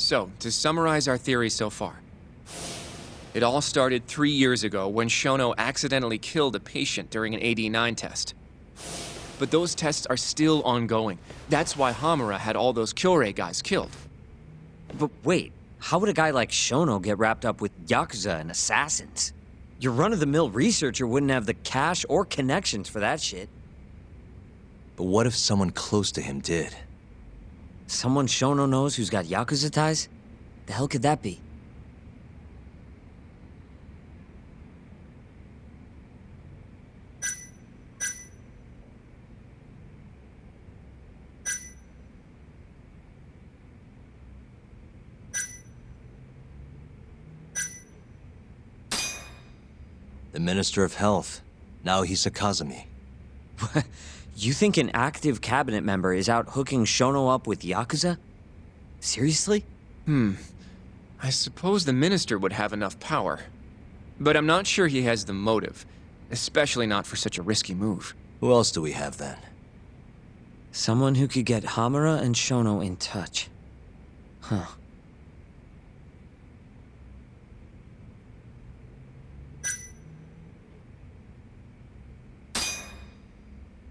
So, to summarize our theory so far, it all started 3 years ago when Shono accidentally killed a patient during an AD9 test. But those tests are still ongoing. That's why Hamura had all those Kyorei guys killed. But wait, how would a guy like Shono get wrapped up with Yakuza and assassins? Your run-of-the-mill researcher wouldn't have the cash or connections for that shit. But what if someone close to him did? Someone Shono knows who's got Yakuza ties? The hell could that be? The Minister of Health. Now he's a Kazumi. You think an active cabinet member is out hooking Shono up with Yakuza? Seriously? I suppose the minister would have enough power. But I'm not sure he has the motive, especially not for such a risky move. Who else do we have then? Someone who could get Hamura and Shono in touch. Huh.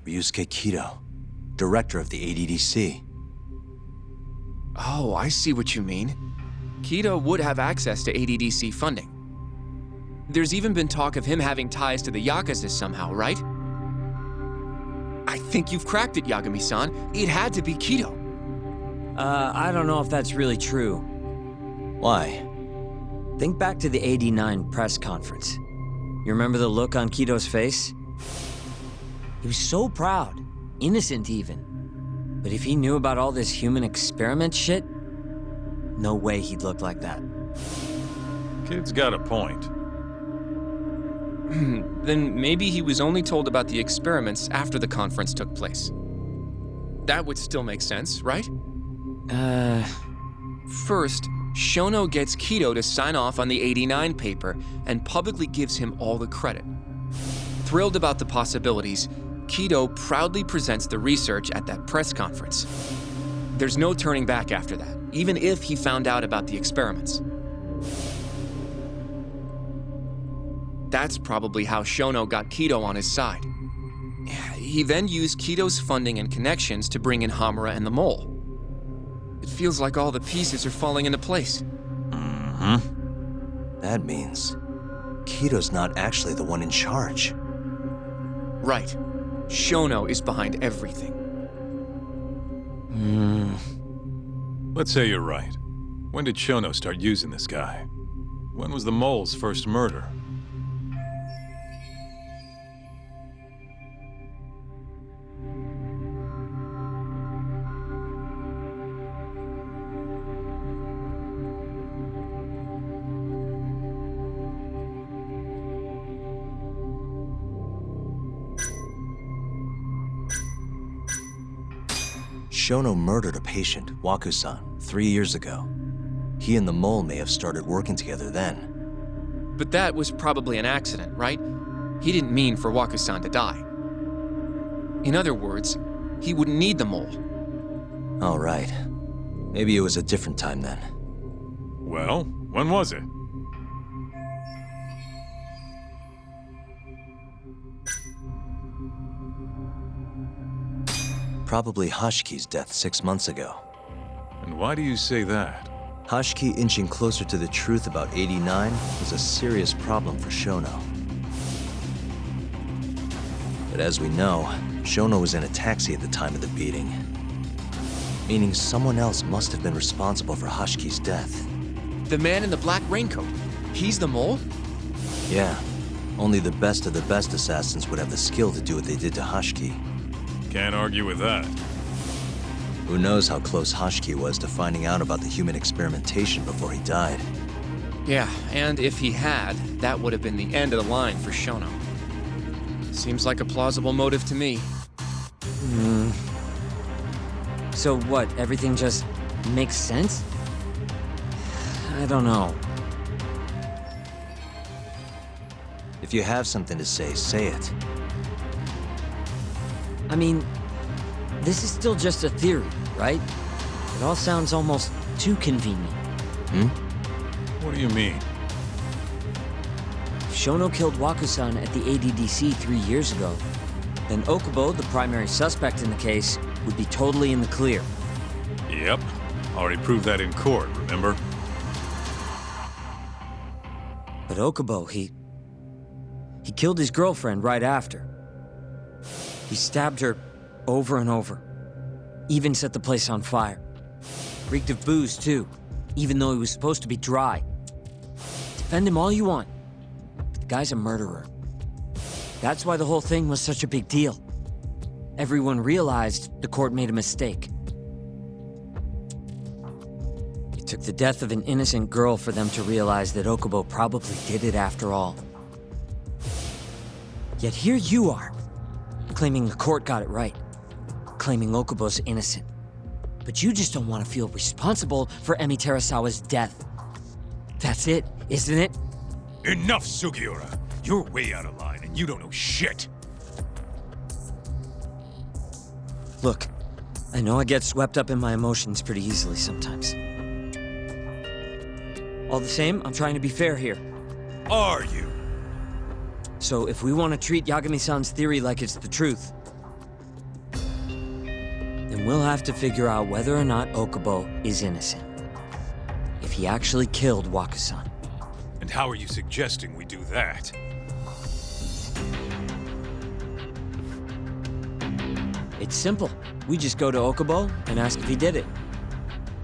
Ryusuke Kido, director of the ADDC. Oh, I see what you mean. Kido would have access to ADDC funding. There's even been talk of him having ties to the Yakuza somehow, right? I think you've cracked it, Yagami-san. It had to be Kido. I don't know if that's really true. Why? Think back to the '89 press conference. You remember the look on Kido's face? He was so proud, innocent even. But if he knew about all this human experiment shit, no way he'd look like that. Kid's got a point. Then maybe he was only told about the experiments after the conference took place. That would still make sense, right? First, Shono gets Kido to sign off on the '89 paper and publicly gives him all the credit. Thrilled about the possibilities, Kido proudly presents the research at that press conference. There's no turning back after that, even if he found out about the experiments. That's probably how Shono got Kido on his side. He then used Kido's funding and connections to bring in Hamura and the Mole. It feels like all the pieces are falling into place. That means Kido's not actually the one in charge. Right. Shono is behind everything. Let's say you're right. When did Shono start using this guy? When was the Mole's first murder? Shono murdered a patient, Waku-san, 3 years ago. He and the Mole may have started working together then. But that was probably an accident, right? He didn't mean for Waku-san to die. In other words, he wouldn't need the Mole. All right. Maybe it was a different time then. Well, when was it? Probably Hashiki's death 6 months ago. And why do you say that? Hashiki inching closer to the truth about '89 was a serious problem for Shono. But as we know, Shono was in a taxi at the time of the beating. Meaning someone else must have been responsible for Hashiki's death. The man in the black raincoat. He's the Mole? Yeah. Only the best of the best assassins would have the skill to do what they did to Hashiki. Can't argue with that. Who knows how close Hashiki was to finding out about the human experimentation before he died. Yeah, and if he had, that would have been the end of the line for Shono. Seems like a plausible motive to me. So what, everything just makes sense? I don't know. If you have something to say it. I mean, this is still just a theory, right? It all sounds almost too convenient. What do you mean? If Shono killed Waku-san at the ADDC 3 years ago, then Okubo, the primary suspect in the case, would be totally in the clear. Yep. Already proved that in court, remember? But Okubo, he killed his girlfriend right after. He stabbed her over and over. Even set the place on fire. Reeked of booze, too, even though he was supposed to be dry. Defend him all you want, but the guy's a murderer. That's why the whole thing was such a big deal. Everyone realized the court made a mistake. It took the death of an innocent girl for them to realize that Okubo probably did it after all. Yet here you are, claiming the court got it right, claiming Okubo's innocent. But you just don't want to feel responsible for Emi Terasawa's death. That's it, isn't it? Enough, Sugiura! You're way out of line, and you don't know shit! Look, I know I get swept up in my emotions pretty easily sometimes. All the same, I'm trying to be fair here. Are you? So if we want to treat Yagami-san's theory like it's the truth, then we'll have to figure out whether or not Okubo is innocent. If he actually killed Waku-san. And how are you suggesting we do that? It's simple. We just go to Okubo and ask if he did it.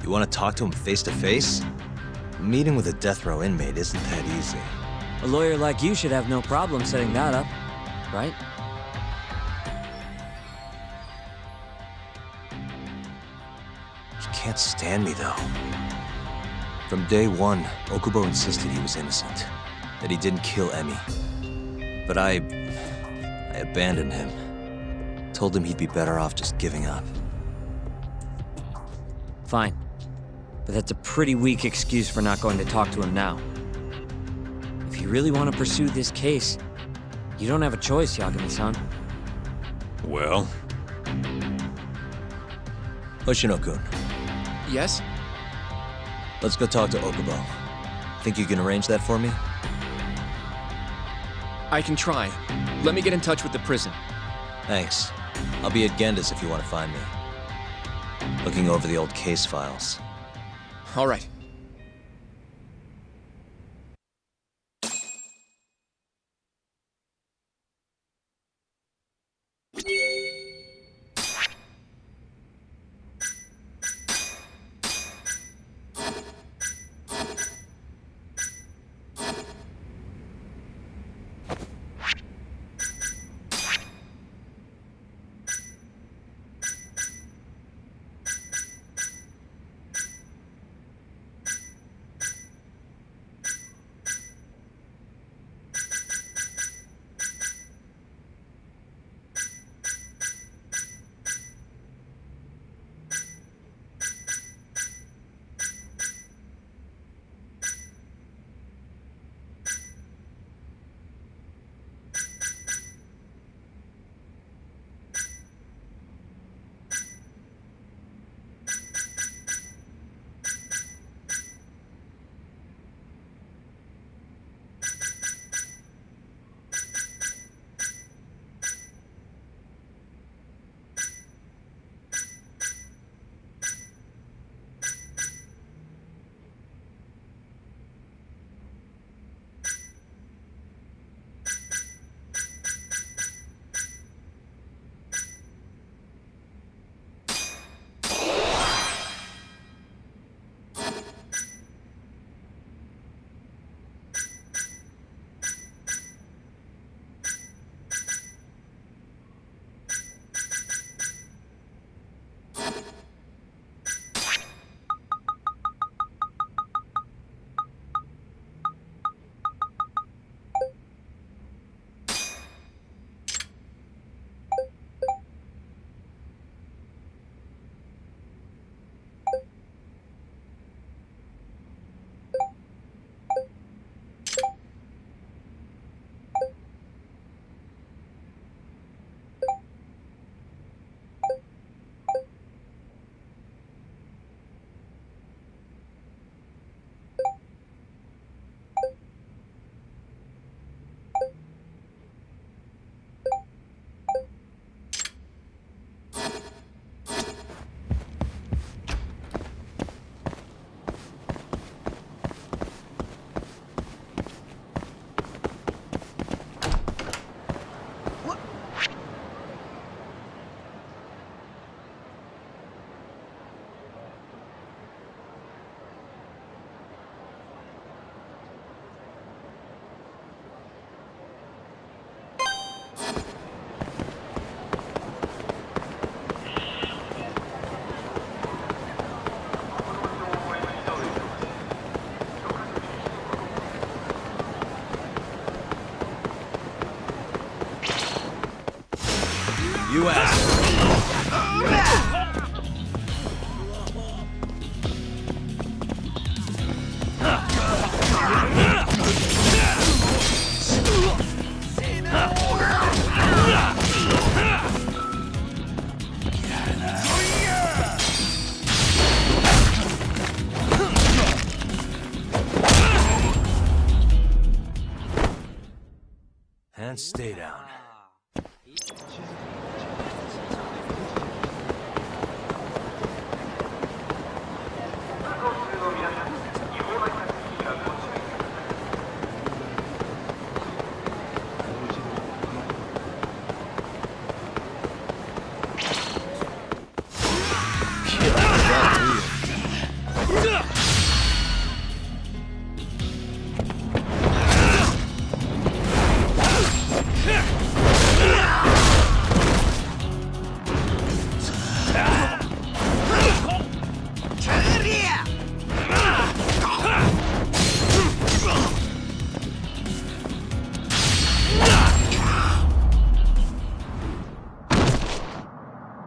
You want to talk to him face to face? A meeting with a death row inmate isn't that easy. A lawyer like you should have no problem setting that up, right? You can't stand me, though. From day one, Okubo insisted he was innocent, that he didn't kill Emi. But I abandoned him. Told him he'd be better off just giving up. Fine. But that's a pretty weak excuse for not going to talk to him now. If you really want to pursue this case, you don't have a choice, Yagami-san. Well, Hoshino-kun, Yes? let's go talk to Okubo. Think you can arrange that for me? I can try. Let me get in touch with the prison. Thanks. I'll be at Genda's if you want to find me. Looking over the old case files. All right. and stay down.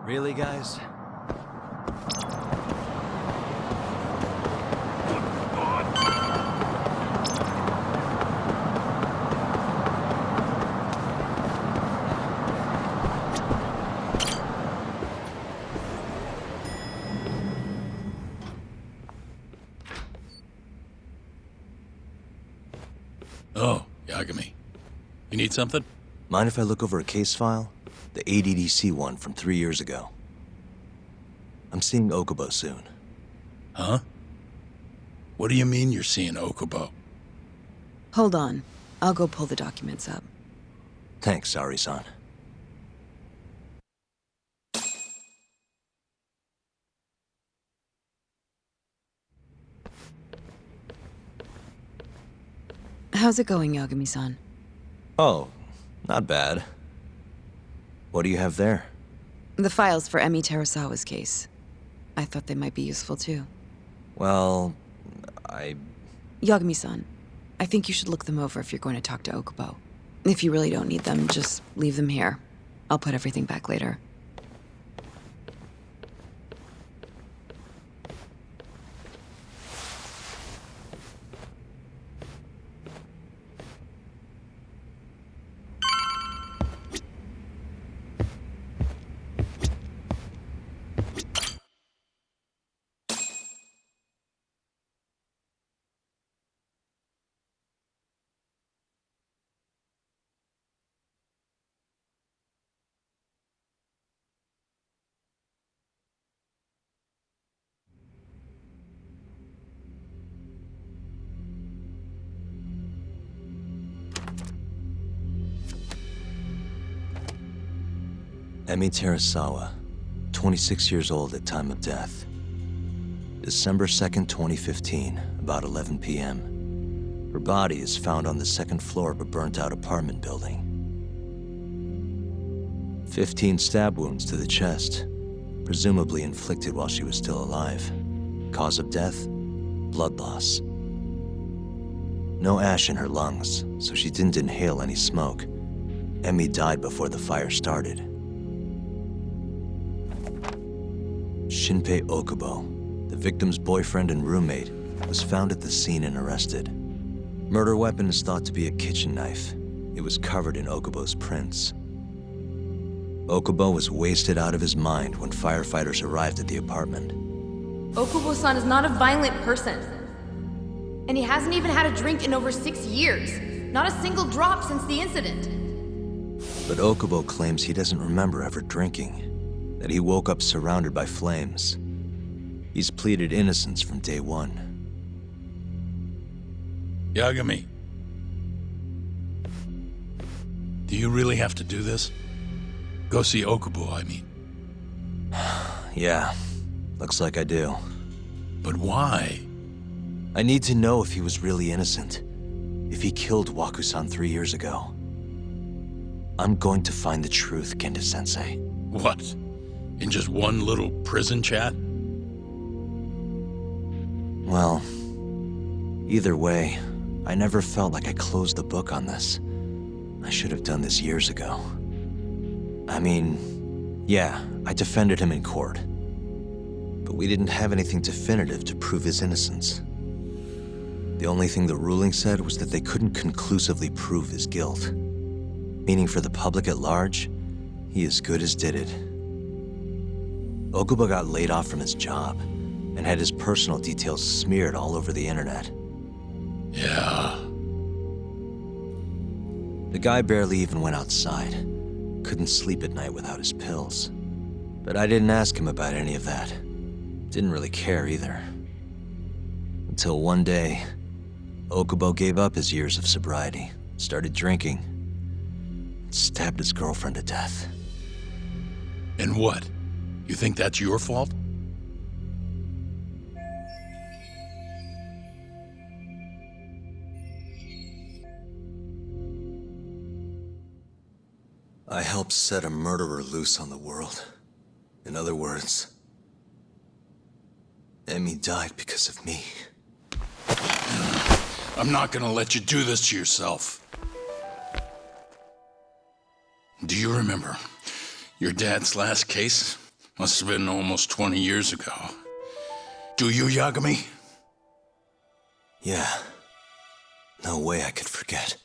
Really, guys? Oh, Yagami. You need something? Mind if I look over a case file? The ADDC one from 3 years ago. I'm seeing Okubo soon. Huh? What do you mean you're seeing Okubo? Hold on. I'll go pull the documents up. Thanks, Ari-san. How's it going, Yagami-san? Oh, not bad. What do you have there? The files for Emi Terasawa's case. I thought they might be useful too. Well, Yagami-san, I think you should look them over if you're going to talk to Okubo. If you really don't need them, just leave them here. I'll put everything back later. Emi Terasawa, 26 years old at time of death. December 2nd, 2015, about 11 p.m. Her body is found on the second floor of a burnt-out apartment building. 15 stab wounds to the chest, presumably inflicted while she was still alive. Cause of death? Blood loss. No ash in her lungs, so she didn't inhale any smoke. Emi died before the fire started. Shinpei Okubo, the victim's boyfriend and roommate, was found at the scene and arrested. Murder weapon is thought to be a kitchen knife. It was covered in Okubo's prints. Okubo was wasted out of his mind when firefighters arrived at the apartment. Okubo-san is not a violent person. And he hasn't even had a drink in over 6 years. Not a single drop since the incident. But Okubo claims he doesn't remember ever drinking, that he woke up surrounded by flames. He's pleaded innocence from day one. Yagami. Do you really have to do this? Go see Okubo, I mean. Yeah, looks like I do. But why? I need to know if he was really innocent. If he killed Waku-san 3 years ago. I'm going to find the truth, Genda-sensei. What? In just one little prison chat? Well, either way, I never felt like I closed the book on this. I should have done this years ago. I mean, yeah, I defended him in court. But we didn't have anything definitive to prove his innocence. The only thing the ruling said was that they couldn't conclusively prove his guilt. Meaning for the public at large, he as good as did it. Okubo got laid off from his job and had his personal details smeared all over the internet. Yeah. The guy barely even went outside. Couldn't sleep at night without his pills. But I didn't ask him about any of that. Didn't really care either. Until one day, Okubo gave up his years of sobriety, started drinking, and stabbed his girlfriend to death. And what? You think that's your fault? I helped set a murderer loose on the world. In other words, Emmy died because of me. I'm not gonna let you do this to yourself. Do you remember your dad's last case? Must have been almost 20 years ago. Do you, Yagami? Yeah. No way I could forget.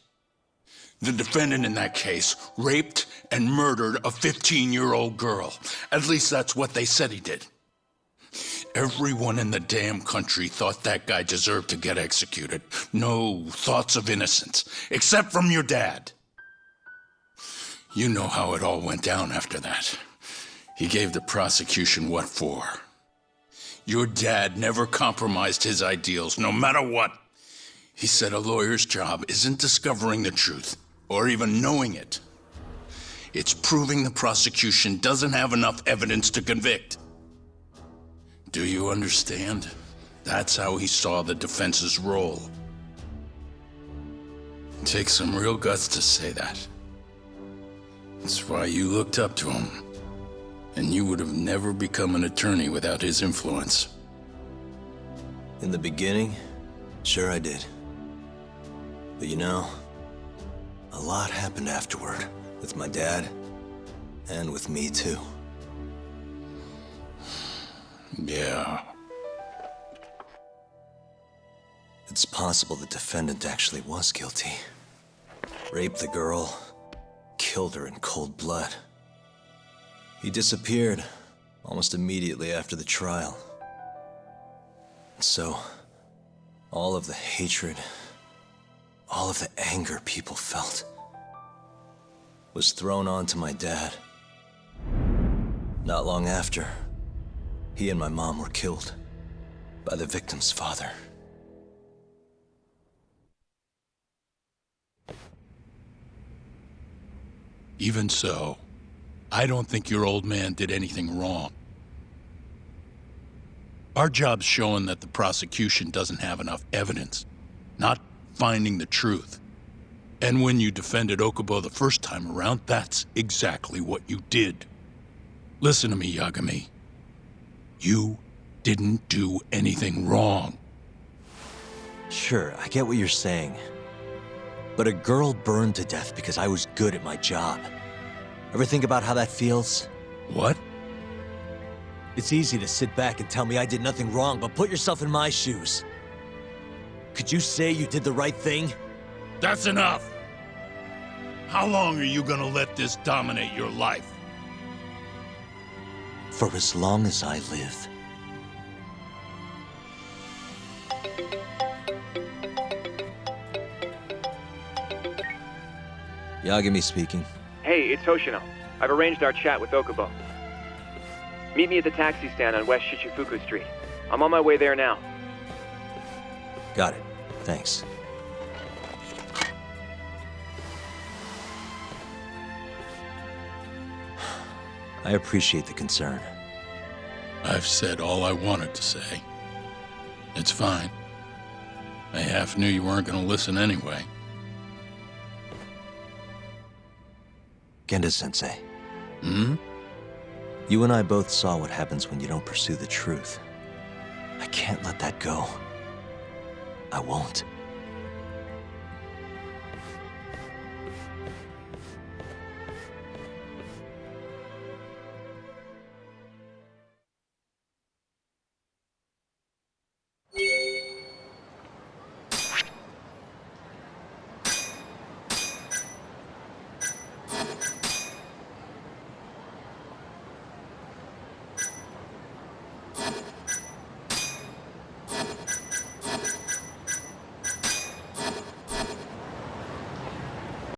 The defendant in that case raped and murdered a 15-year-old girl. At least that's what they said he did. Everyone in the damn country thought that guy deserved to get executed. No thoughts of innocence, except from your dad. You know how it all went down after that. He gave the prosecution what for. Your dad never compromised his ideals, no matter what. He said a lawyer's job isn't discovering the truth, or even knowing it. It's proving the prosecution doesn't have enough evidence to convict. Do you understand? That's how he saw the defense's role. It takes some real guts to say that. That's why you looked up to him. And you would have never become an attorney without his influence. In the beginning, sure I did. But you know, a lot happened afterward, with my dad, and with me too. Yeah. It's possible the defendant actually was guilty. Raped the girl, killed her in cold blood. He disappeared almost immediately after the trial. So, all of the hatred, all of the anger people felt was thrown onto my dad. Not long after, he and my mom were killed by the victim's father. Even so, I don't think your old man did anything wrong. Our job's showing that the prosecution doesn't have enough evidence, not finding the truth. And when you defended Okubo the first time around, that's exactly what you did. Listen to me, Yagami. You didn't do anything wrong. Sure, I get what you're saying. But a girl burned to death because I was good at my job. Ever think about how that feels? What? It's easy to sit back and tell me I did nothing wrong, but put yourself in my shoes. Could you say you did the right thing? That's enough! How long are you gonna let this dominate your life? For as long as I live. Yagami speaking. Hey, it's Hoshino. I've arranged our chat with Okubo. Meet me at the taxi stand on West Shichifuku Street. I'm on my way there now. Got it. Thanks. I appreciate the concern. I've said all I wanted to say. It's fine. I half knew you weren't gonna listen anyway. Genda-sensei. Hmm? You and I both saw what happens when you don't pursue the truth. I can't let that go. I won't.